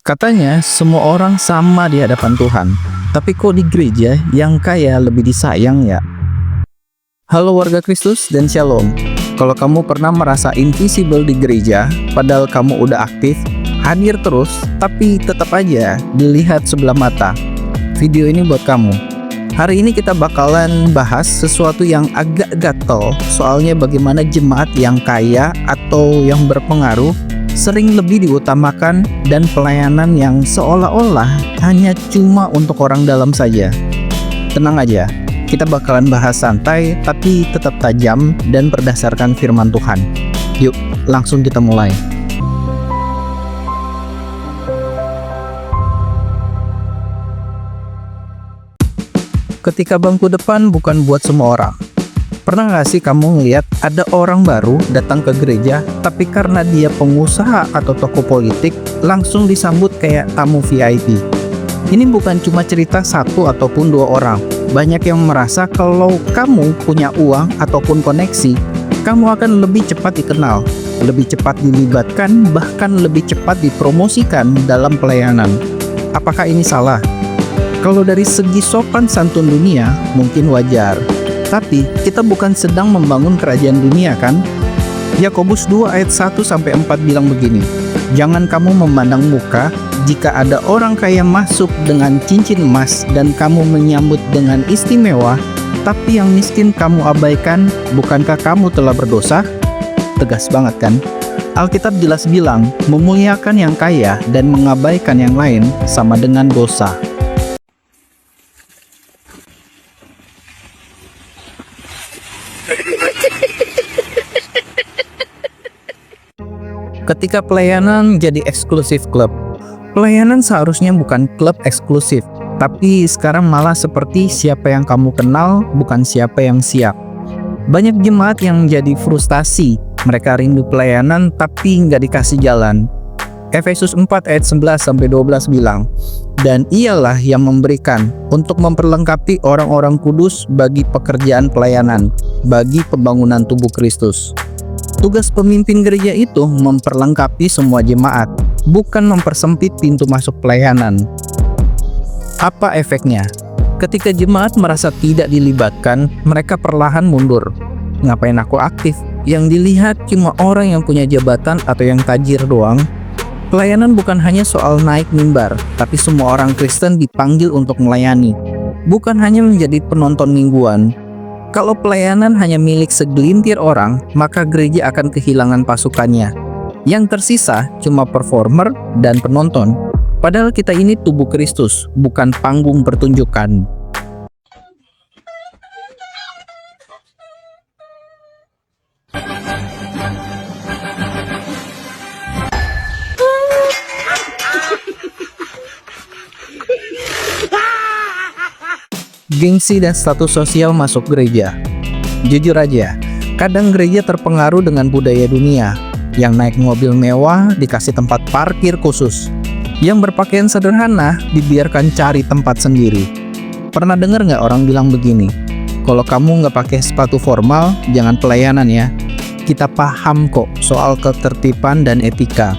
Katanya semua orang sama di hadapan Tuhan, tapi kok di gereja yang kaya lebih disayang ya? Halo warga Kristus dan Shalom. Kalau kamu pernah merasa invisible di gereja, padahal kamu udah aktif, hadir terus, tapi tetap aja dilihat sebelah mata. Video ini buat kamu. Hari ini kita bakalan bahas sesuatu yang agak gatel, soalnya bagaimana jemaat yang kaya atau yang berpengaruh sering lebih diutamakan dan pelayanan yang seolah-olah hanya cuma untuk orang dalam saja. Tenang aja, kita bakalan bahas santai tapi tetap tajam dan berdasarkan firman Tuhan. Yuk, langsung kita mulai. Ketika bangku depan bukan buat semua orang. Pernah gak sih kamu ngeliat ada orang baru datang ke gereja, tapi karena dia pengusaha atau tokoh politik, langsung disambut kayak tamu VIP? Ini bukan cuma cerita satu ataupun dua orang. Banyak yang merasa kalau kamu punya uang ataupun koneksi, kamu akan lebih cepat dikenal, lebih cepat dilibatkan, bahkan lebih cepat dipromosikan dalam pelayanan. Apakah ini salah? Kalau dari segi sopan santun dunia, mungkin wajar. Tapi kita bukan sedang membangun kerajaan dunia kan? Yakobus 2 ayat 1-4 bilang begini, "Jangan kamu memandang muka jika ada orang kaya masuk dengan cincin emas dan kamu menyambut dengan istimewa, tapi yang miskin kamu abaikan, bukankah kamu telah berdosa?" Tegas banget kan? Alkitab jelas bilang, memuliakan yang kaya dan mengabaikan yang lain sama dengan dosa. Ketika pelayanan jadi eksklusif klub, pelayanan seharusnya bukan klub eksklusif, tapi sekarang malah seperti siapa yang kamu kenal, bukan siapa yang siap. Banyak jemaat yang jadi frustasi, mereka rindu pelayanan tapi nggak dikasih jalan. Efesus 4 ayat 11-12 bilang, "Dan ialah yang memberikan untuk memperlengkapi orang-orang kudus bagi pekerjaan pelayanan, bagi pembangunan tubuh Kristus." Tugas pemimpin gereja itu memperlengkapi semua jemaat, bukan mempersempit pintu masuk pelayanan. Apa efeknya? Ketika jemaat merasa tidak dilibatkan, mereka perlahan mundur. Ngapain aku aktif? Yang dilihat cuma orang yang punya jabatan atau yang tajir doang. Pelayanan bukan hanya soal naik mimbar, tapi semua orang Kristen dipanggil untuk melayani, bukan hanya menjadi penonton mingguan. Kalau pelayanan hanya milik segelintir orang, maka gereja akan kehilangan pasukannya. Yang tersisa cuma performer dan penonton. Padahal kita ini tubuh Kristus, bukan panggung pertunjukan. Gengsi dan status sosial masuk gereja. Jujur aja, kadang gereja terpengaruh dengan budaya dunia. Yang naik mobil mewah dikasih tempat parkir khusus. Yang berpakaian sederhana dibiarkan cari tempat sendiri. Pernah dengar nggak orang bilang begini? Kalau kamu nggak pakai sepatu formal, jangan pelayanan ya. Kita paham kok soal ketertiban dan etika.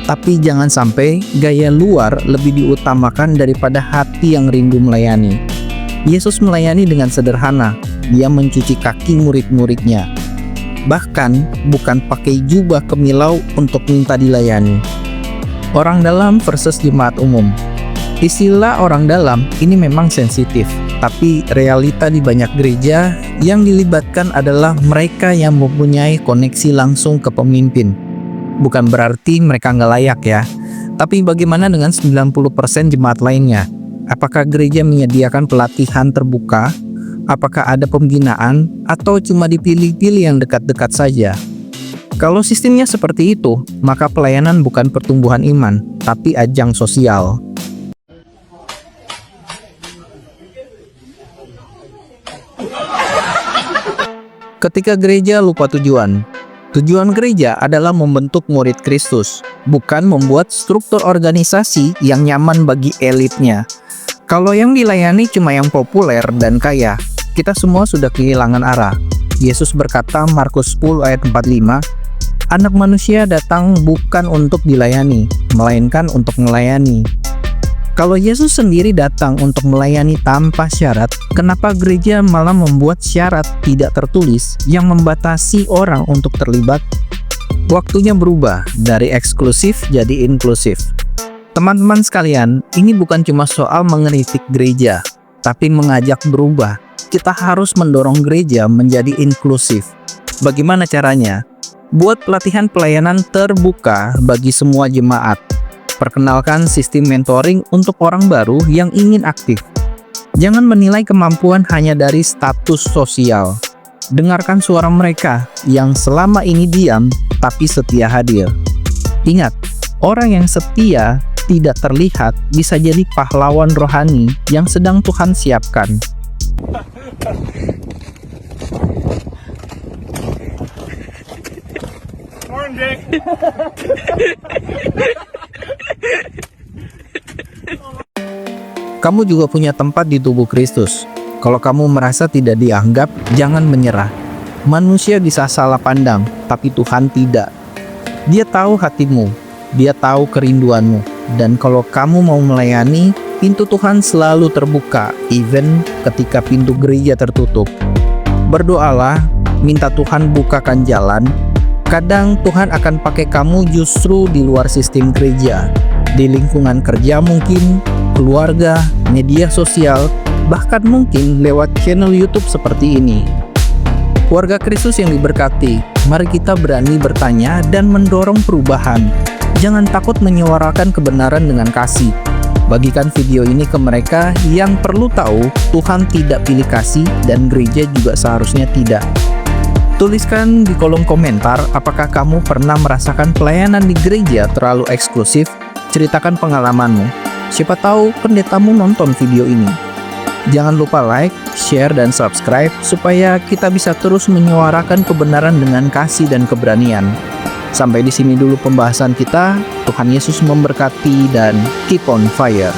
Tapi jangan sampai gaya luar lebih diutamakan daripada hati yang rindu melayani. Yesus melayani dengan sederhana, dia mencuci kaki murid-muridnya. Bahkan bukan pakai jubah kemilau untuk minta dilayani. Orang dalam versus jemaat umum. Istilah orang dalam ini memang sensitif, tapi realita di banyak gereja yang dilibatkan adalah mereka yang mempunyai koneksi langsung ke pemimpin. Bukan berarti mereka nggak layak ya, tapi bagaimana dengan 90% jemaat lainnya? Apakah gereja menyediakan pelatihan terbuka? Apakah ada pembinaan? Atau cuma dipilih-pilih yang dekat-dekat saja? Kalau sistemnya seperti itu, maka pelayanan bukan pertumbuhan iman, tapi ajang sosial. Ketika gereja lupa tujuan. Tujuan gereja adalah membentuk murid Kristus, bukan membuat struktur organisasi yang nyaman bagi elitnya. Kalau yang dilayani cuma yang populer dan kaya, kita semua sudah kehilangan arah. Yesus berkata Markus 10 ayat 45, Anak manusia datang bukan untuk dilayani, melainkan untuk melayani. Kalau Yesus sendiri datang untuk melayani tanpa syarat, kenapa gereja malah membuat syarat tidak tertulis yang membatasi orang untuk terlibat? Waktunya berubah dari eksklusif jadi inklusif. Teman-teman sekalian, ini bukan cuma soal mengkritik gereja, tapi mengajak berubah. Kita harus mendorong gereja menjadi inklusif. Bagaimana caranya? Buat pelatihan pelayanan terbuka bagi semua jemaat. Perkenalkan sistem mentoring untuk orang baru yang ingin aktif. Jangan menilai kemampuan hanya dari status sosial. Dengarkan suara mereka yang selama ini diam tapi setia hadir. Ingat, orang yang setia tidak terlihat bisa jadi pahlawan rohani yang sedang Tuhan siapkan. Kamu juga punya tempat di tubuh Kristus. Kalau kamu merasa tidak dianggap, jangan menyerah. Manusia bisa salah pandang, tapi Tuhan tidak. Dia tahu hatimu, Dia tahu kerinduanmu, dan kalau kamu mau melayani, pintu Tuhan selalu terbuka, even ketika pintu gereja tertutup. Berdoalah, minta Tuhan bukakan jalan. Kadang Tuhan akan pakai kamu justru di luar sistem gereja, di lingkungan kerja mungkin, keluarga, media sosial, bahkan mungkin lewat channel YouTube seperti ini. Warga Kristus yang diberkati, mari kita berani bertanya dan mendorong perubahan. Jangan takut menyuarakan kebenaran dengan kasih. Bagikan video ini ke mereka yang perlu tahu Tuhan tidak pilih kasih dan gereja juga seharusnya tidak. Tuliskan di kolom komentar apakah kamu pernah merasakan pelayanan di gereja terlalu eksklusif. Ceritakan pengalamanmu. Siapa tahu pendetamu nonton video ini. Jangan lupa like, share, dan subscribe supaya kita bisa terus menyuarakan kebenaran dengan kasih dan keberanian. Sampai di sini dulu pembahasan kita. Tuhan Yesus memberkati dan keep on fire.